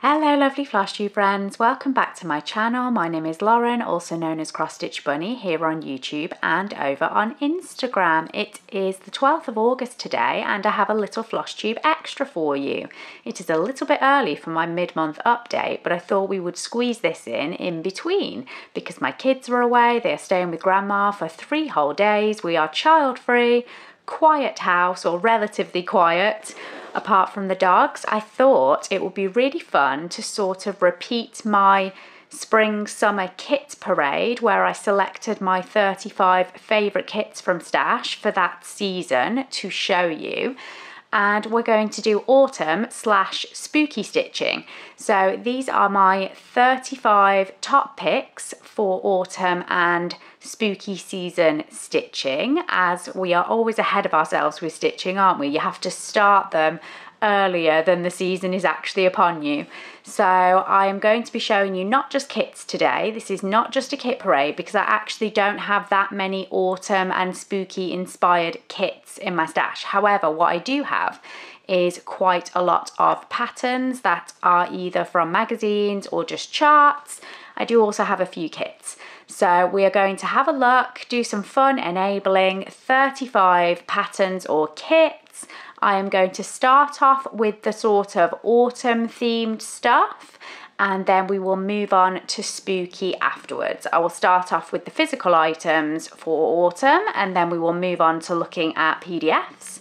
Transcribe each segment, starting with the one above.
Hello lovely Flosstube friends, welcome back to my channel. My name is Lauren, also known as Cross Stitch Bunny, here on YouTube and over on Instagram. It is the 12th of August today and I have a little Flosstube extra for you. It is a little bit early for my mid-month update, but I thought we would squeeze this in between because my kids were away. They are staying with grandma for 3 whole days. We are child-free, quiet house, or relatively quiet. Apart from the dogs, I thought it would be really fun to sort of repeat my spring summer kit parade where I selected my 35 favourite kits from Stash for that season to show you. And we're going to do autumn / spooky stitching. So these are my 35 top picks for autumn and spooky season stitching, as we are always ahead of ourselves with stitching, aren't we? You have to start them earlier than the season is actually upon you. So I am going to be showing you not just kits today. This is not just a kit parade because I actually don't have that many autumn and spooky inspired kits in my stash. However, what I do have is quite a lot of patterns that are either from magazines or just charts. I do also have a few kits. So we are going to have a look, do some fun enabling 35 patterns or kits. I am going to start off with the sort of autumn themed stuff and then we will move on to spooky afterwards. I will start off with the physical items for autumn and then we will move on to looking at PDFs.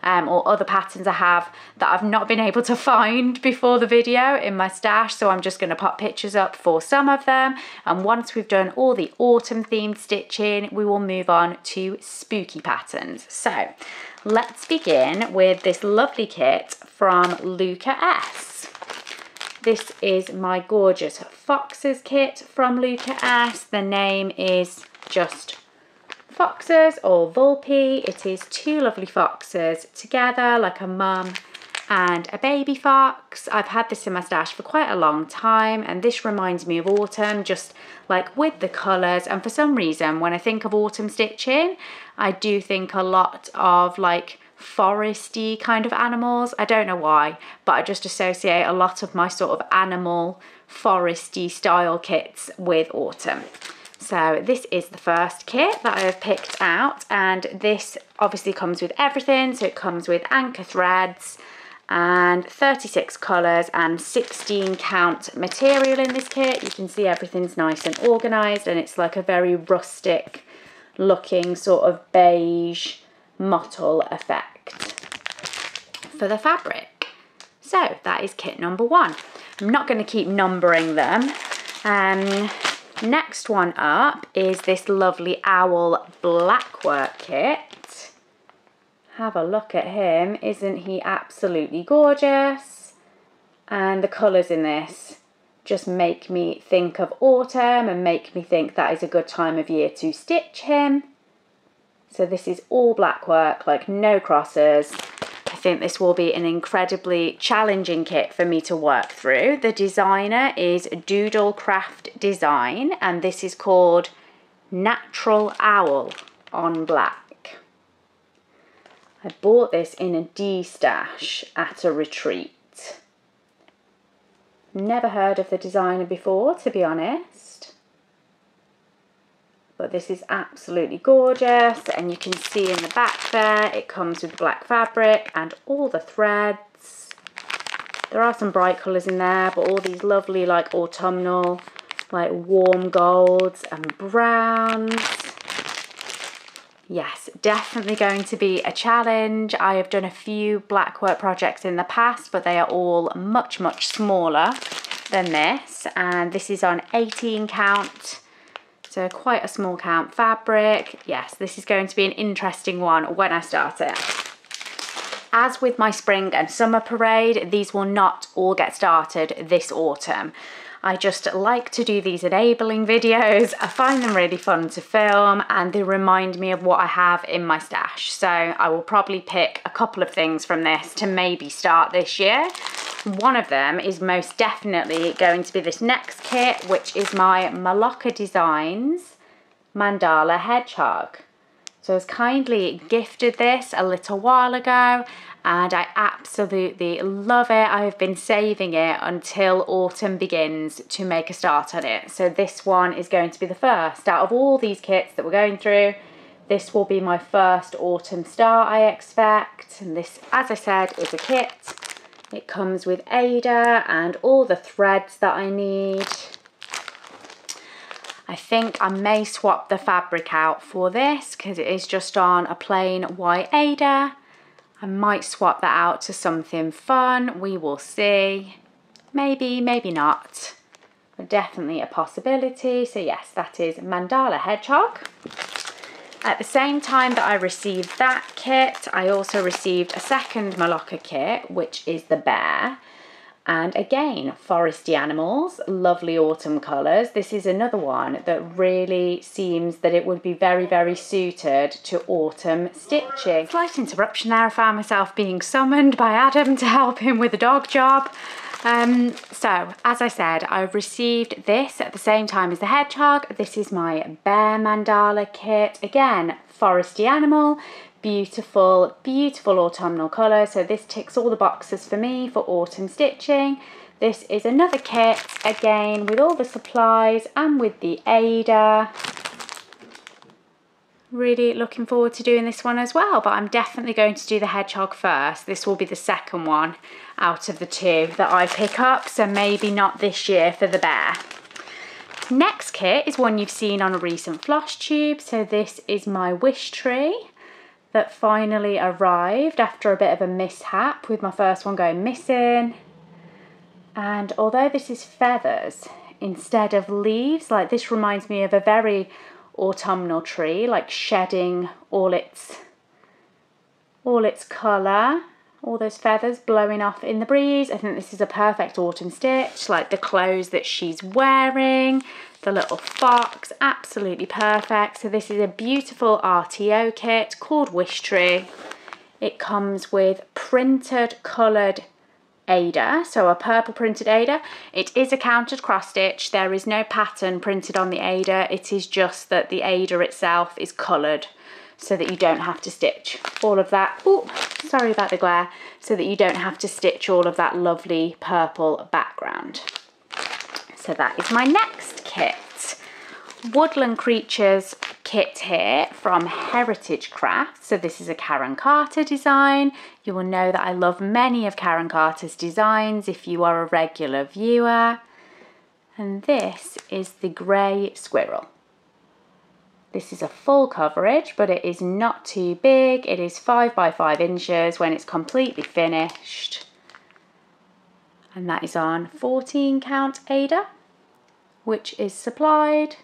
Or other patterns I have that I've not been able to find before the video in my stash, so I'm just going to pop pictures up for some of them, and once we've done all the autumn themed stitching we will move on to spooky patterns. So let's begin with this lovely kit from Luca S. This is my gorgeous Foxes kit from Luca S. The name is just Foxes or Vulpy. It is 2 lovely foxes together like a mum and a baby fox. I've had this in my stash for quite a long time and this reminds me of autumn, just like with the colours, and for some reason when I think of autumn stitching I do think a lot of like foresty kind of animals. I don't know why, but I just associate a lot of my sort of animal foresty style kits with autumn. So this is the first kit that I have picked out, and this obviously comes with everything. So it comes with anchor threads and 36 colours and 16 count material in this kit. You can see everything's nice and organised and it's like a very rustic looking sort of beige mottle effect for the fabric. So that is kit number 1. I'm not going to keep numbering them. Next one up is this lovely owl blackwork kit. Have a look at him. Isn't he absolutely gorgeous? And the colours in this just make me think of autumn and make me think that is a good time of year to stitch him. So this is all blackwork, like no crosses. I think this will be an incredibly challenging kit for me to work through. The designer is Doodle Craft Design and this is called Natural Owl on Black. I bought this in a D-stash at a retreat. Never heard of the designer before, to be honest. But this is absolutely gorgeous, and you can see in the back there it comes with black fabric and all the threads. There are some bright colours in there, but all these lovely like autumnal like warm golds and browns. Yes, definitely going to be a challenge. I have done a few blackwork projects in the past, but they are all much smaller than this, and this is on 18 count. So quite a small count fabric. Yes, this is going to be an interesting one when I start it. As with my spring and summer parade, these will not all get started this autumn. I just like to do these enabling videos. I find them really fun to film and they remind me of what I have in my stash. So I will probably pick a couple of things from this to maybe start this year. One of them is most definitely going to be this next kit, which is my Malacca Designs Mandala Hedgehog. So I was kindly gifted this a little while ago and I absolutely love it. I have been saving it until autumn begins to make a start on it. So this one is going to be the first out of all these kits that we're going through. This will be my first autumn start, I expect. And this, as I said, is a kit. It comes with Ada and all the threads that I need. I think I may swap the fabric out for this because it is just on a plain white Ada. I might swap that out to something fun. We will see. Maybe, maybe not. But definitely a possibility. So yes, that is Mandala Hedgehog. At the same time that I received that kit, I also received a second Malacca kit, which is the bear. And again, foresty animals, lovely autumn colours. This is another one that really seems that it would be very, very suited to autumn stitching. Slight interruption there, I found myself being summoned by Adam to help him with a dog job. So, as I said, I've received this at the same time as the hedgehog. This is my bear mandala kit. Again, foresty animal. Beautiful, beautiful autumnal colour. So this ticks all the boxes for me for autumn stitching. This is another kit, again, with all the supplies and with the Ada. Really looking forward to doing this one as well, but I'm definitely going to do the hedgehog first. This will be the second one out of the two that I pick up, so maybe not this year for the bear. Next kit is one you've seen on a recent Flosstube. So this is my wish tree that finally arrived after a bit of a mishap with my first one going missing. And although this is feathers instead of leaves, like this reminds me of a very autumnal tree, like shedding all its colour, all those feathers blowing off in the breeze. I think this is a perfect autumn stitch, like the clothes that she's wearing, the little fox, absolutely perfect. So this is a beautiful RTO kit called Wish Tree. It comes with printed coloured Ada, so a purple printed Ada. It is a counted cross stitch. There is no pattern printed on the Ada. It is just that the Ada itself is coloured so that you don't have to stitch all of that. Ooh, sorry about the glare. So that you don't have to stitch all of that lovely purple background. So that is my next kit. Woodland Creatures kit here from Heritage Crafts. So this is a Karen Carter design. You will know that I love many of Karen Carter's designs if you are a regular viewer. And this is the grey squirrel. This is a full coverage, but it is not too big. It is 5 by 5 inches when it's completely finished. And that is on 14 count Ada, which is supplied.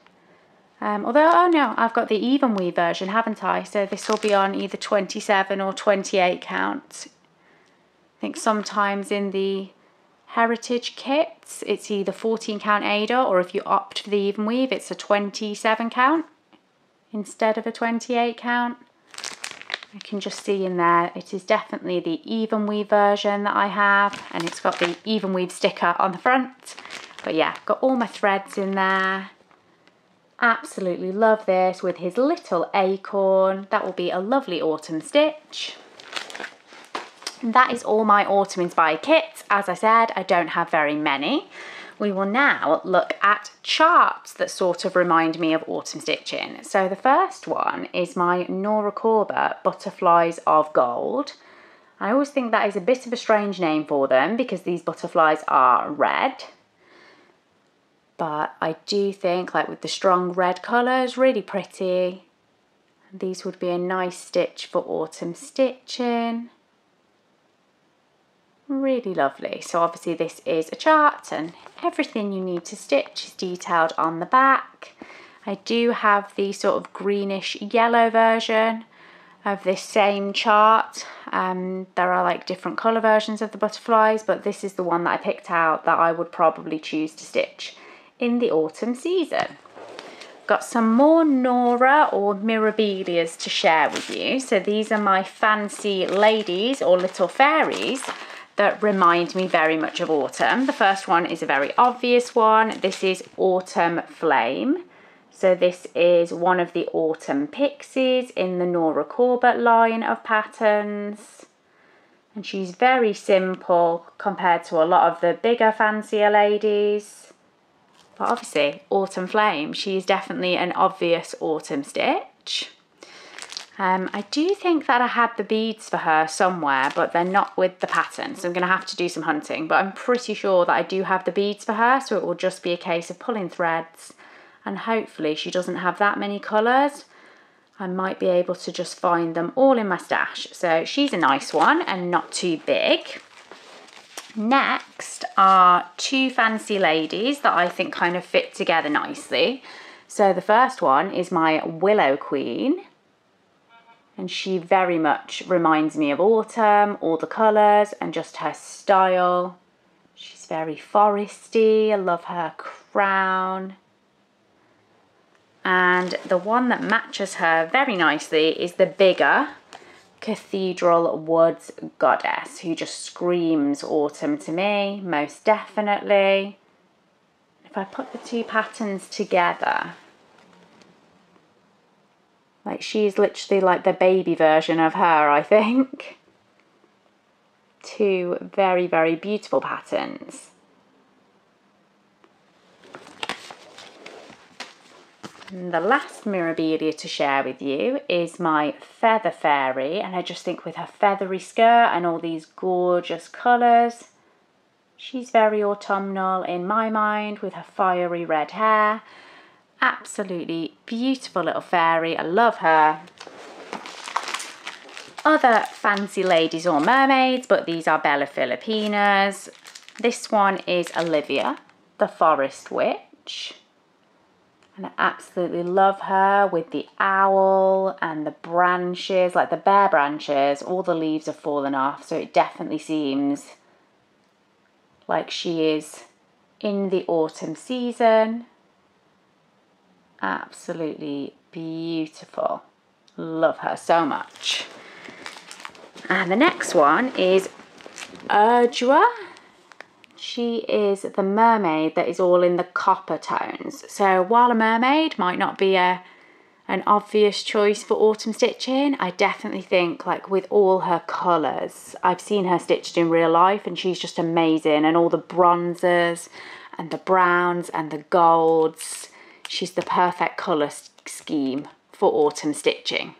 Although, oh no, I've got the even weave version, haven't I? So this will be on either 27 or 28 count. I think sometimes in the Heritage kits, it's either 14 count Ada, or if you opt for the even weave, it's a 27 count instead of a 28 count. I can just see in there, it is definitely the even weave version that I have, and it's got the even weave sticker on the front. But yeah, got all my threads in there. Absolutely love this with his little acorn. That will be a lovely autumn stitch. And that is all my autumn inspired kits. As I said, I don't have very many. We will now look at charts that sort of remind me of autumn stitching. So the first one is my Nora Corba Butterflies of Gold. I always think that is a bit of a strange name for them because these butterflies are red. But I do think, like with the strong red colours, really pretty. These would be a nice stitch for autumn stitching. Really lovely. So obviously this is a chart and everything you need to stitch is detailed on the back. I do have the sort of greenish yellow version of this same chart. There are like different colour versions of the butterflies, but this is the one that I picked out that I would probably choose to stitch in the autumn season. Got some more Nora or Mirabilias to share with you. So these are my fancy ladies or little fairies that remind me very much of autumn. The first one is a very obvious one. This is Autumn Flame. So this is one of the Autumn Pixies in the Nora Corbett line of patterns. And she's very simple compared to a lot of the bigger, fancier ladies. But obviously, Autumn Flame, she's definitely an obvious autumn stitch. I do think that I had the beads for her somewhere, but they're not with the pattern, so I'm going to have to do some hunting. But I'm pretty sure that I do have the beads for her, so it will just be a case of pulling threads, and hopefully she doesn't have that many colours. I might be able to just find them all in my stash. So she's a nice one and not too big. Next are two fancy ladies that I think kind of fit together nicely. So the first one is my Willow Queen. And she very much reminds me of autumn, all the colours and just her style. She's very foresty. I love her crown. And the one that matches her very nicely is the bigger Cathedral Woods Goddess, who just screams autumn to me, most definitely. If I put the two patterns together, like she's literally like the baby version of her, I think. Two very, very beautiful patterns. And the last Mirabilia to share with you is my Feather Fairy, and I just think with her feathery skirt and all these gorgeous colours, she's very autumnal in my mind with her fiery red hair. Absolutely beautiful little fairy, I love her. Other fancy ladies or mermaids, but these are Bella Filipinas. This one is Olivia, the Forest Witch. And I absolutely love her with the owl and the branches, like the bare branches, all the leaves have fallen off, so it definitely seems like she is in the autumn season. Absolutely beautiful. Love her so much. And the next one is Urdua. She is the mermaid that is all in the copper tones. So while a mermaid might not be an obvious choice for autumn stitching, I definitely think like with all her colours, I've seen her stitched in real life and she's just amazing, and all the bronzes and the browns and the golds. She's the perfect colour scheme for autumn stitching.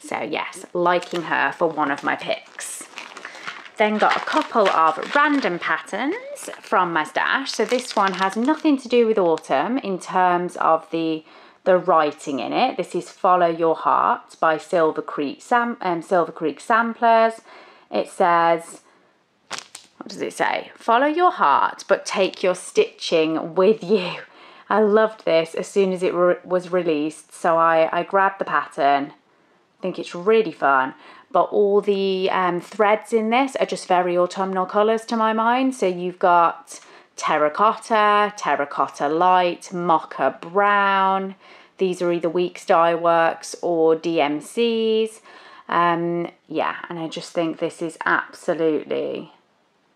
So yes, liking her for one of my picks. Then got a couple of random patterns from my stash. So this one has nothing to do with autumn in terms of the writing in it. This is Follow Your Heart by Silver Creek Samplers. It says, what does it say? Follow your heart, but take your stitching with you. I loved this as soon as it was released, so I grabbed the pattern. I think it's really fun. But all the threads in this are just very autumnal colours to my mind. So you've got terracotta, terracotta light, mocha brown. These are either Weeks Dye Works or DMCs. Yeah, and I just think this is absolutely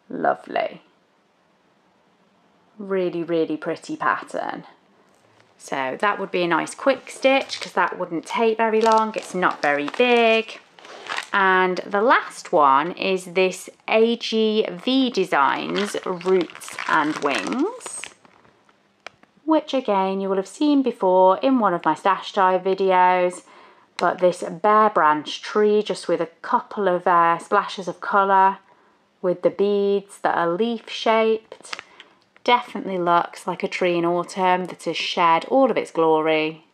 lovely. Really, really pretty pattern. So that would be a nice quick stitch because that wouldn't take very long. It's not very big. And the last one is this AGV Designs Roots and Wings, which again you will have seen before in one of my stash dive videos. But this bare branch tree just with a couple of splashes of colour with the beads that are leaf shaped. Definitely looks like a tree in autumn that has shed all of its glory.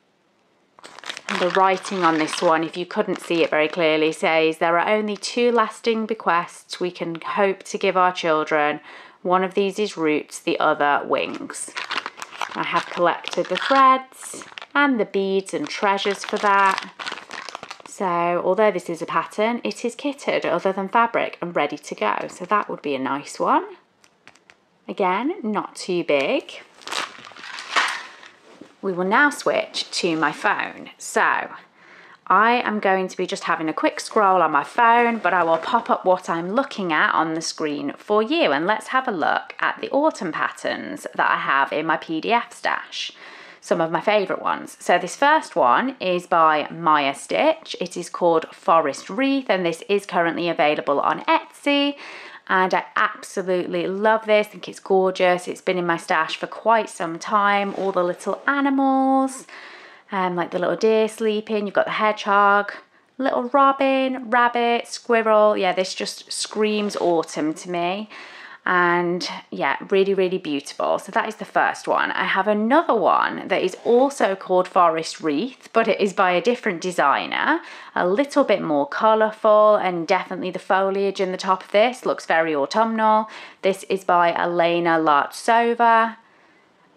And the writing on this one, if you couldn't see it very clearly, says there are only 2 lasting bequests we can hope to give our children. One of these is roots, the other wings. I have collected the threads and the beads and treasures for that. So although this is a pattern, it is kitted other than fabric and ready to go. So that would be a nice one. Again, not too big. We will now switch to my phone. So I am going to be just having a quick scroll on my phone, but I will pop up what I'm looking at on the screen for you. And let's have a look at the autumn patterns that I have in my PDF stash. some of my favourite ones. So this first one is by Maya Stitch. It is called Forest Wreath, and this is currently available on Etsy. And I absolutely love this. I think it's gorgeous. It's been in my stash for quite some time. All the little animals, like the little deer sleeping. You've got the hedgehog, little robin, rabbit, squirrel. Yeah, this just screams autumn to me. And yeah, really, really beautiful. So that is the first one. I have another one that is also called Forest Wreath, but it is by a different designer, a little bit more colourful, and definitely the foliage in the top of this looks very autumnal. This is by Elena Lartsova.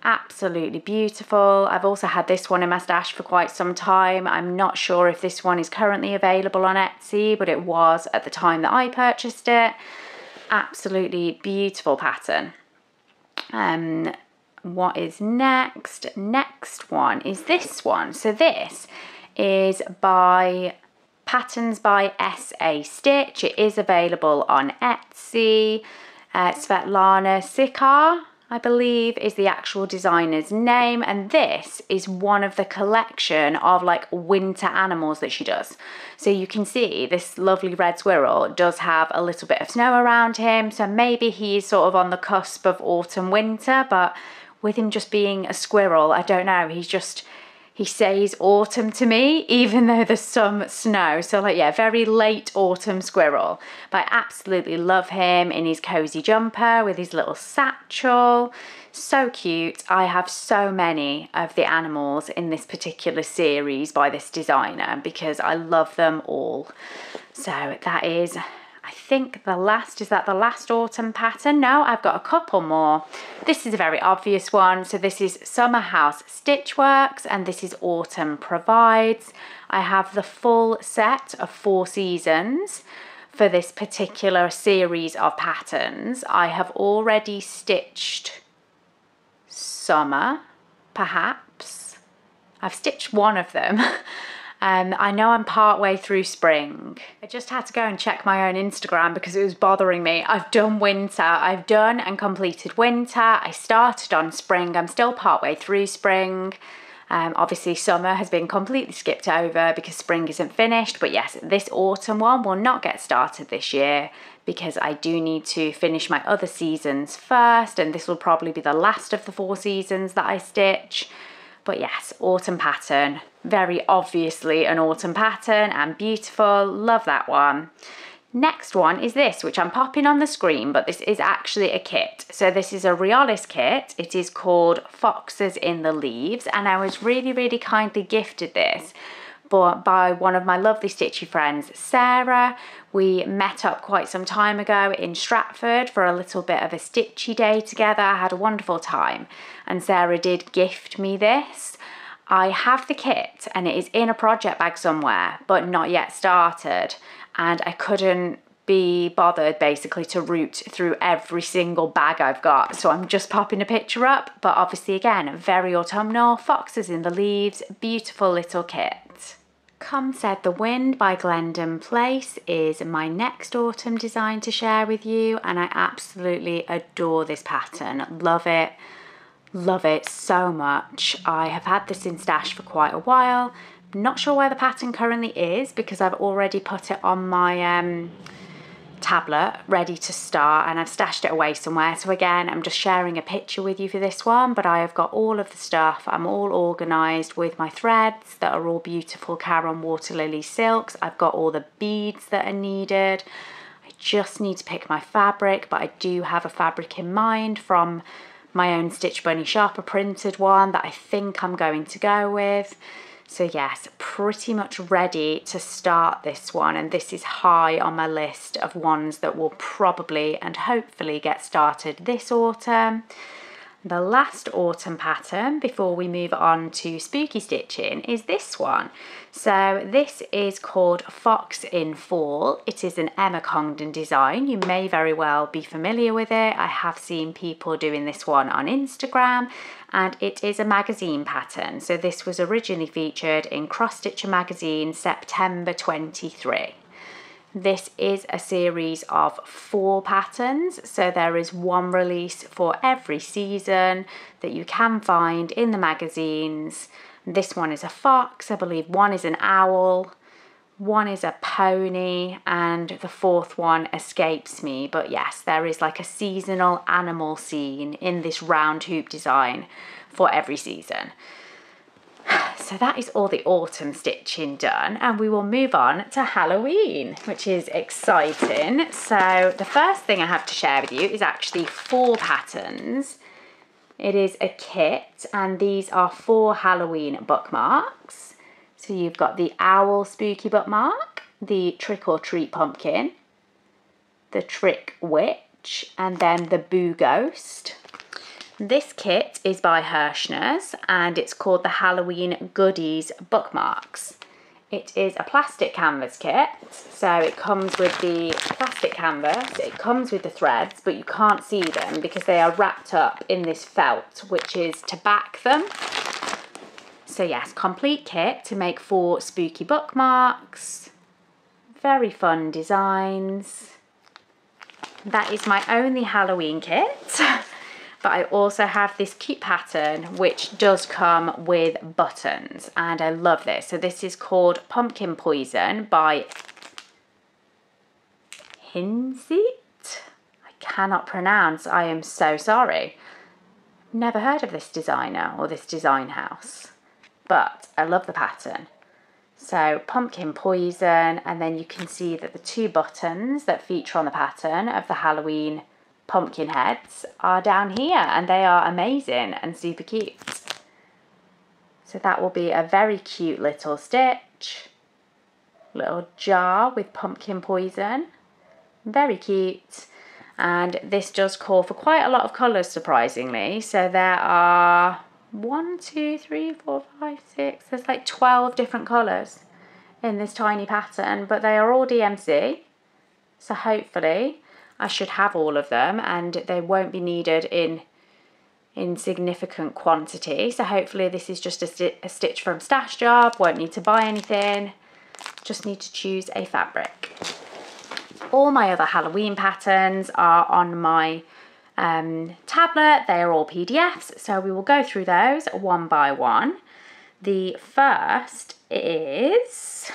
Absolutely beautiful. I've also had this one in my stash for quite some time. I'm not sure if this one is currently available on Etsy, but it was at the time that I purchased it. Absolutely beautiful pattern. What is next? Next one is this one. So this is by Patterns by S.A. Stitch. It is available on Etsy. Svetlana Sikar, I believe, is the actual designer's name, and this is one of the collection of like winter animals that she does. So you can see this lovely red squirrel does have a little bit of snow around him, so maybe he's sort of on the cusp of autumn winter, but with him just being a squirrel, I don't know, he says autumn to me, even though there's some snow. So like, yeah, very late autumn squirrel. But I absolutely love him in his cozy jumper with his little satchel. So cute. I have so many of the animals in this particular series by this designer because I love them all. So that is, I think is that the last autumn pattern? No, I've got a couple more. This is a very obvious one. So this is Summer House Stitchworks, and this is Autumn Provides. I have the full set of 4 seasons for this particular series of patterns. I have already stitched summer, perhaps. I've stitched one of them. I know I'm part way through spring. I just had to go and check my own Instagram because it was bothering me. I've done winter. I've done and completed winter. I started on spring. I'm still part way through spring. Obviously summer has been completely skipped over because spring isn't finished. But yes, this autumn one will not get started this year because I do need to finish my other seasons first. And this will probably be the last of the 4 seasons that I stitch. But yes, autumn pattern, very obviously an autumn pattern and beautiful, love that one. Next one is this, which I'm popping on the screen, but this is actually a kit. So this is a Riolis kit. It is called Foxes in the Leaves, and I was really, really kindly gifted this by one of my lovely stitchy friends, Sarah. We met up quite some time ago in Stratford for a little bit of a stitchy day together. I had a wonderful time, and Sarah did gift me this. I have the kit and it is in a project bag somewhere, but not yet started, and I couldn't be bothered basically to root through every single bag I've got, so I'm just popping a picture up. But obviously again, very autumnal, Foxes in the Leaves, beautiful little kit. Come Said the Wind by Glendon Place is my next autumn design to share with you, and I absolutely adore this pattern. Love it so much. I have had this in stash for quite a while. Not sure where the pattern currently is because I've already put it on my tablet ready to start, and I've stashed it away somewhere. So again, I'm just sharing a picture with you for this one, but I have got all of the stuff. I'm all organised with my threads that are all beautiful Caron Water Lily silks. I've got all the beads that are needed. I just need to pick my fabric, but I do have a fabric in mind from my own Stitch Bunny Sharper printed one that I think I'm going to go with. So yes, pretty much ready to start this one, and this is high on my list of ones that will probably and hopefully get started this autumn. The last autumn pattern before we move on to spooky stitching is this one. So this is called Fox in Fall. It is an Emma Congdon design. You may very well be familiar with it. I have seen people doing this one on Instagram, and it is a magazine pattern. So this was originally featured in Cross Stitcher magazine September 23. This is a series of 4 patterns, so there is one release for every season that you can find in the magazines. This one is a fox, I believe one is an owl, one is a pony, and the 4th one escapes me. But yes, there is like a seasonal animal scene in this round hoop design for every season. So that is all the autumn stitching done, and we will move on to Halloween, which is exciting. So the first thing I have to share with you is actually 4 patterns. It is a kit, and these are 4 Halloween bookmarks. So you've got the owl spooky bookmark, the trick or treat pumpkin, the trick witch, and then the boo ghost. This kit is by Hirschner's and it's called the Halloween Goodies Bookmarks. It is a plastic canvas kit, so it comes with the plastic canvas, it comes with the threads, but you can't see them because they are wrapped up in this felt, which is to back them. So yes, complete kit to make 4 spooky bookmarks. Very fun designs. That is my only Halloween kit. But I also have this cute pattern which does come with buttons, and I love this. So this is called Pumpkin Poison by Hinzit. I cannot pronounce, I am so sorry. Never heard of this designer or this design house, but I love the pattern. So Pumpkin Poison, and then you can see that the 2 buttons that feature on the pattern of the Halloween pumpkin heads are down here, and they are amazing and super cute. So that will be a very cute little stitch, little jar with pumpkin poison, very cute. And this does call for quite a lot of colours, surprisingly. So there are 1, 2, 3, 4, 5, 6, there's like 12 different colours in this tiny pattern, but they are all DMC, so hopefully I should have all of them and they won't be needed in significant quantity. So hopefully this is just a stitch from Stash Job, won't need to buy anything, just need to choose a fabric. All my other Halloween patterns are on my tablet, they are all PDFs, so we will go through those one by one. The first is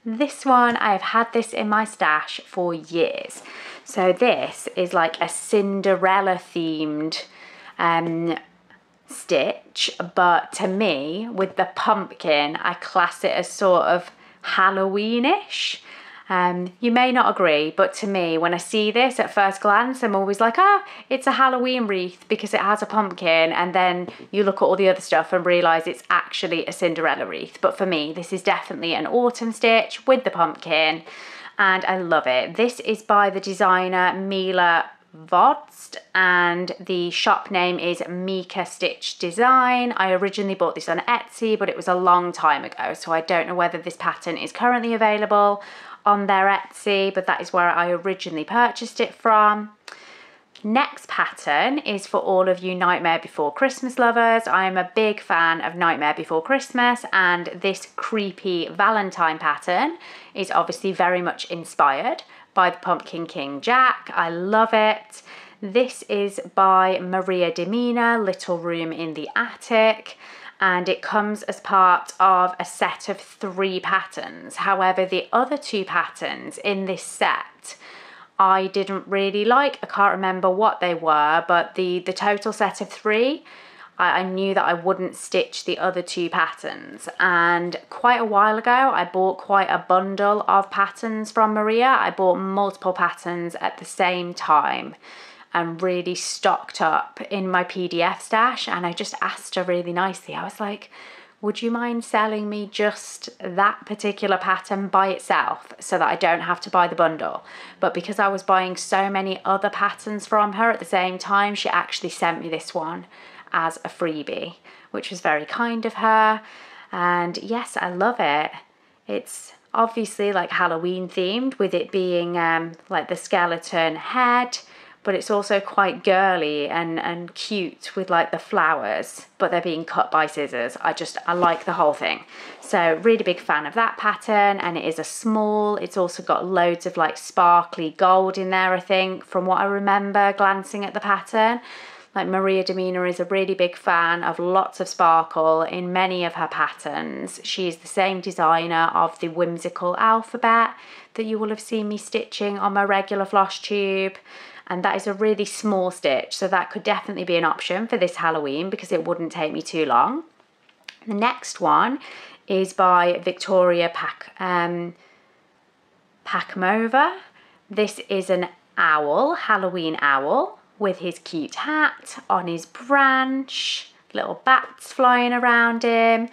this one. I have had this in my stash for years. So this is like a Cinderella themed stitch, but to me, with the pumpkin, I class it as sort of Halloweenish. You may not agree, but to me, when I see this at first glance, I'm always like, oh, it's a Halloween wreath because it has a pumpkin, and then you look at all the other stuff and realise it's actually a Cinderella wreath. But for me, this is definitely an autumn stitch with the pumpkin, and I love it. This is by the designer Mila Vodst, and the shop name is Mika Stitch Design. I originally bought this on Etsy, but it was a long time ago, so I don't know whether this pattern is currently available on their Etsy, but that is where I originally purchased it from. Next pattern is for all of you Nightmare Before Christmas lovers. I am a big fan of Nightmare Before Christmas, and this creepy Valentine pattern is obviously very much inspired by the Pumpkin King Jack. I love it. This is by Maria Demina, Little Room in the Attic, and it comes as part of a set of 3 patterns. However, the other 2 patterns in this set I didn't really like. I can't remember what they were, but the total set of 3, I knew that I wouldn't stitch the other 2 patterns. And quite a while ago, I bought quite a bundle of patterns from Maria. I bought multiple patterns at the same time and really stocked up in my PDF stash. And I just asked her really nicely. I was like, would you mind selling me just that particular pattern by itself so that I don't have to buy the bundle? But because I was buying so many other patterns from her at the same time, she actually sent me this one as a freebie, which was very kind of her. And yes, I love it. It's obviously like Halloween themed, with it being like the skeleton head, but it's also quite girly and cute with like the flowers, but they're being cut by scissors. I like the whole thing. So really big fan of that pattern, and it is a small. It's also got loads of like sparkly gold in there, I think, from what I remember glancing at the pattern. Like Maria Domina is a really big fan of lots of sparkle in many of her patterns. She is the same designer of the whimsical alphabet that you will have seen me stitching on my regular Flosstube. And that is a really small stitch, so that could definitely be an option for this Halloween because it wouldn't take me too long. The next one is by Victoria Pakmova. This is an owl, Halloween owl, with his cute hat on his branch, little bats flying around him.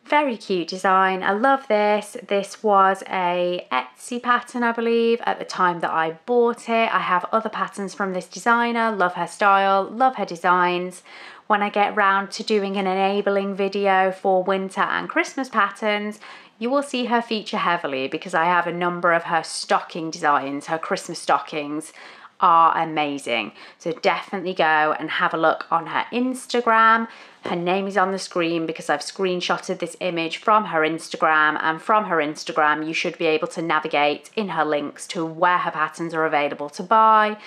Very cute design. I love this. This was a Etsy pattern, I believe, at the time that I bought it. I have other patterns from this designer. Love her style, love her designs. When I get round to doing an enabling video for winter and Christmas patterns, you will see her feature heavily because I have a number of her stocking designs. Her Christmas stockings are amazing. So definitely go and have a look on her Instagram. Her name is on the screen because I've screenshotted this image from her Instagram, and from her Instagram you should be able to navigate in her links to where her patterns are available to buy.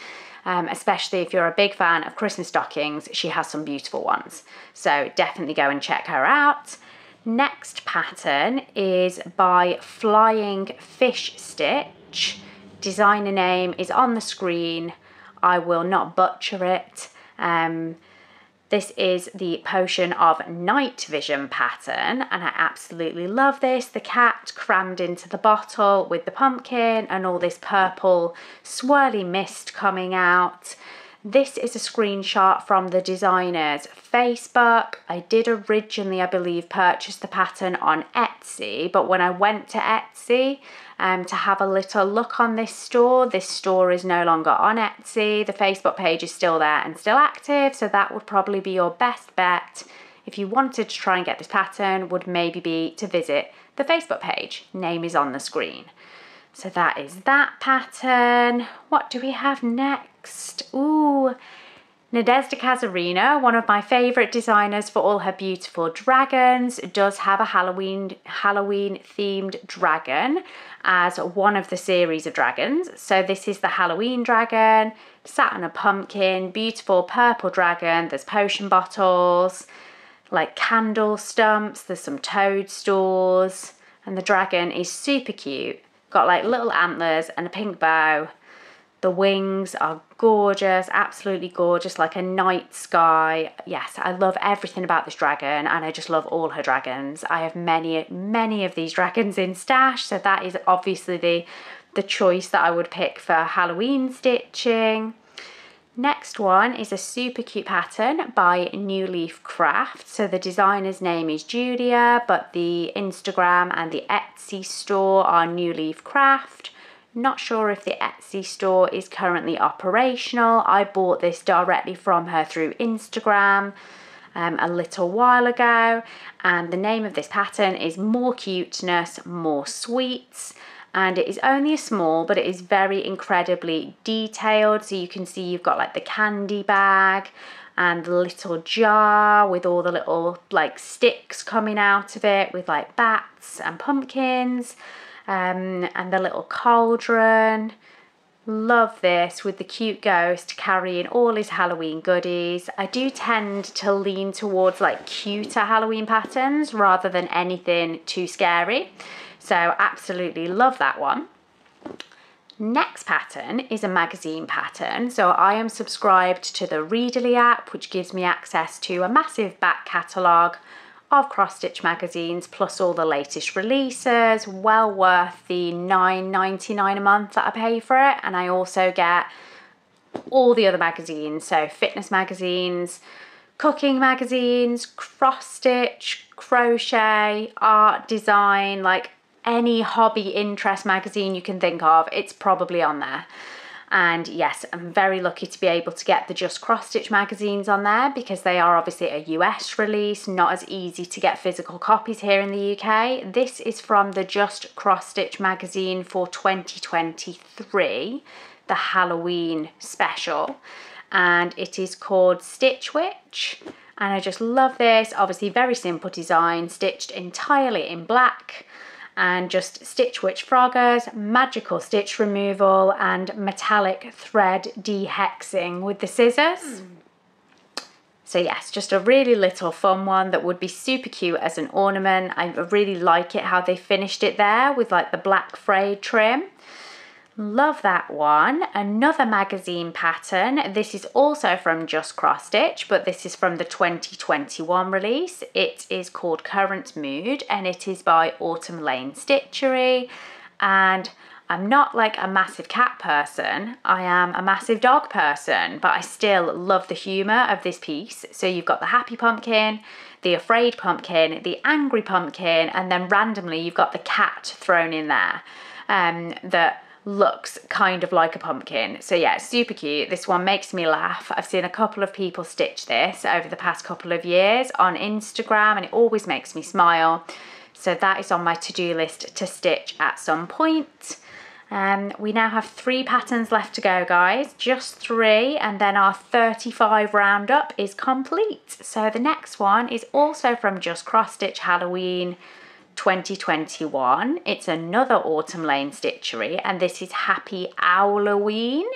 Especially if you're a big fan of Christmas stockings, she has some beautiful ones. So definitely go and check her out. Next pattern is by Flying Fish Stitch. Designer name is on the screen. I will not butcher it. This is the Potion of Night Vision pattern, and I absolutely love this. The cat crammed into the bottle with the pumpkin and all this purple swirly mist coming out. This is a screenshot from the designer's Facebook. I did originally, I believe, purchase the pattern on Etsy, but when I went to Etsy to have a little look on this store is no longer on Etsy. The Facebook page is still there and still active, so that would probably be your best bet if you wanted to try and get this pattern, would maybe be to visit the Facebook page. Name is on the screen. So that is that pattern. What do we have next? Ooh, Nadezhda Kazarina, one of my favourite designers for all her beautiful dragons, does have a Halloween themed dragon as one of the series of dragons. So this is the Halloween dragon, sat on a pumpkin, beautiful purple dragon. There's potion bottles, like candle stumps, there's some toadstools, and the dragon is super cute. Got like little antlers and a pink bow. The wings are gorgeous, absolutely gorgeous, like a night sky. Yes, I love everything about this dragon, and I just love all her dragons. I have many of these dragons in stash, so that is obviously the choice that I would pick for Halloween stitching. Next one is a super cute pattern by New Leaf Craft. So the designer's name is Julia, but the Instagram and the Etsy store are New Leaf Craft. Not sure if the Etsy store is currently operational. I bought this directly from her through Instagram a little while ago, and the name of this pattern is More Cuteness, More Sweets. And it is only a small, but it is very incredibly detailed. So you can see you've got like the candy bag and the little jar with all the little like sticks coming out of it with like bats and pumpkins, and the little cauldron. Love this, with the cute ghost carrying all his Halloween goodies. I do tend to lean towards like cuter Halloween patterns rather than anything too scary. So absolutely love that one. Next pattern is a magazine pattern. So I am subscribed to the Readerly app, which gives me access to a massive back catalogue of cross-stitch magazines, plus all the latest releases. Well worth the $9.99 a month that I pay for it. And I also get all the other magazines, so fitness magazines, cooking magazines, cross-stitch, crochet, art, design, like any hobby interest magazine you can think of, it's probably on there. And yes, I'm very lucky to be able to get the Just Cross Stitch magazines on there because they are obviously a US release, not as easy to get physical copies here in the UK. This is from the Just Cross Stitch magazine for 2023, the Halloween special, and it is called Stitch Witch. And I just love this. Obviously very simple design, stitched entirely in black, and just Stitch Witch froggers, magical stitch removal, and metallic thread dehexing with the scissors. So yes, just a really little fun one that would be super cute as an ornament. I really like it how they finished it there with like the black frayed trim. Love that one. Another magazine pattern. This is also from Just Cross Stitch, but this is from the 2021 release. It is called Current Mood, and it is by Autumn Lane Stitchery. And I'm not like a massive cat person, I am a massive dog person, but I still love the humour of this piece. So you've got the happy pumpkin, the afraid pumpkin, the angry pumpkin, and then randomly you've got the cat thrown in there that looks kind of like a pumpkin. So yeah, super cute. This one makes me laugh. I've seen a couple of people stitch this over the past couple of years on Instagram, and it always makes me smile. So that is on my to-do list to stitch at some point. We now have 3 patterns left to go, guys, just 3, and then our 35 roundup is complete. So the next one is also from Just Cross Stitch Halloween 2021. It's another Autumn Lane Stitchery, and this is Happy Owloween.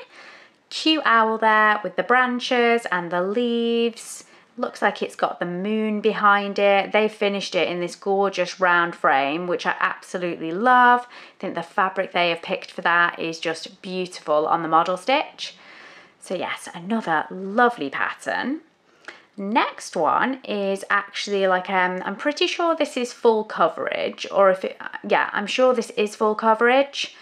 Cute owl there with the branches and the leaves. Looks like it's got the moon behind it. They finished it in this gorgeous round frame, which I absolutely love. I think the fabric they have picked for that is just beautiful on the model stitch. So yes, another lovely pattern. Next one is actually like, I'm pretty sure this is full coverage, or if it, yeah, I'm sure this is full coverage.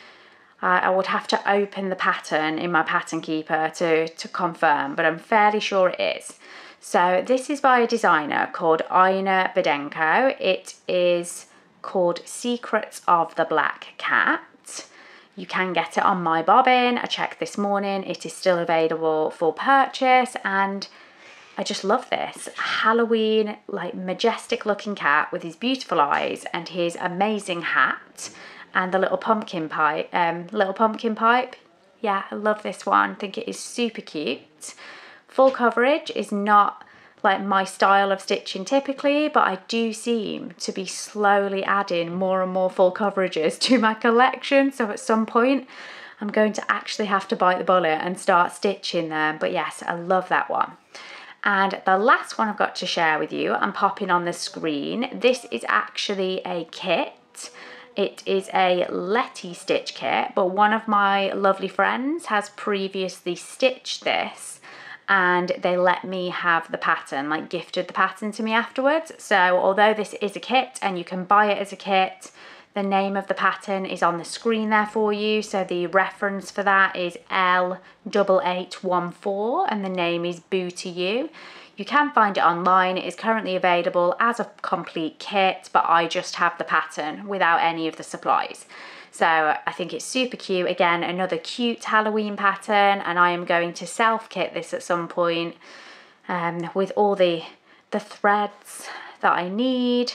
I would have to open the pattern in my pattern keeper to confirm, but I'm fairly sure it is. So this is by a designer called Ina Bedenko. It is called Secrets of the Black Cat. You can get it on My Bobbin. I checked this morning. It is still available for purchase, and I just love this Halloween, like majestic looking cat with his beautiful eyes and his amazing hat and the little pumpkin pipe. Yeah, I love this one. I think it is super cute. Full coverage is not like my style of stitching typically, but I do seem to be slowly adding more and more full coverages to my collection. So at some point I'm going to actually have to bite the bullet and start stitching them. But yes, I love that one. And the last one I've got to share with you, I'm popping on the screen. This is actually a kit. It is a Letty stitch kit, but one of my lovely friends has previously stitched this, and they let me have the pattern, like gifted the pattern to me afterwards. So although this is a kit and you can buy it as a kit, the name of the pattern is on the screen there for you. So the reference for that is L8814, and the name is Boo to You. You can find it online. It is currently available as a complete kit, but I just have the pattern without any of the supplies. So I think it's super cute. Again, another cute Halloween pattern, and I am going to self-kit this at some point with all the threads that I need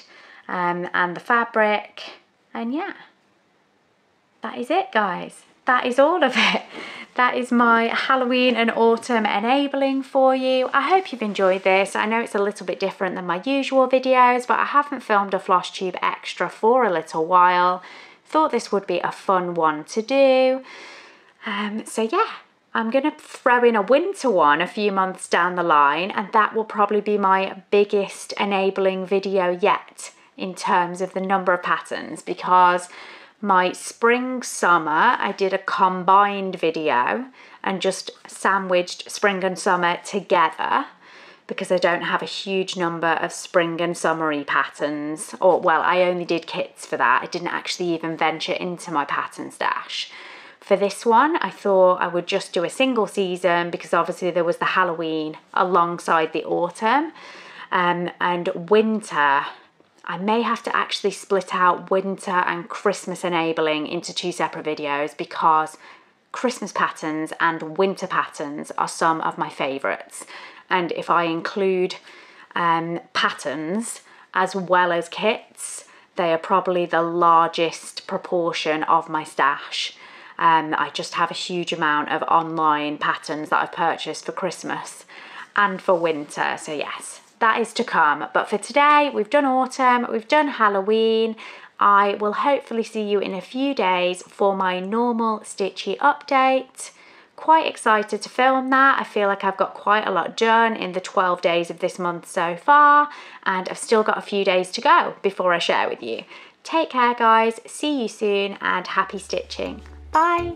and the fabric. And yeah, that is it, guys. That is all of it. That is my Halloween and autumn enabling for you. I hope you've enjoyed this. I know it's a little bit different than my usual videos, but I haven't filmed a Flosstube extra for a little while. Thought this would be a fun one to do. So yeah, I'm gonna throw in a winter one a few months down the line, and that will probably be my biggest enabling video yet in terms of the number of patterns, because my spring summer I did a combined video and just sandwiched spring and summer together because I don't have a huge number of spring and summery patterns, or well, I only did kits for that. I didn't actually even venture into my pattern stash. For this one, I thought I would just do a single season because obviously there was the Halloween alongside the autumn, and winter. I may have to actually split out winter and Christmas enabling into 2 separate videos because Christmas patterns and winter patterns are some of my favourites. And if I include patterns as well as kits, they are probably the largest proportion of my stash. I just have a huge amount of online patterns that I've purchased for Christmas and for winter. So yes, that is to come. But for today, we've done autumn, we've done Halloween. I will hopefully see you in a few days for my normal Stitchy update. Quite excited to film that. I feel like I've got quite a lot done in the 12 days of this month so far, and I've still got a few days to go before I share with you. Take care guys, see you soon, and happy stitching. Bye!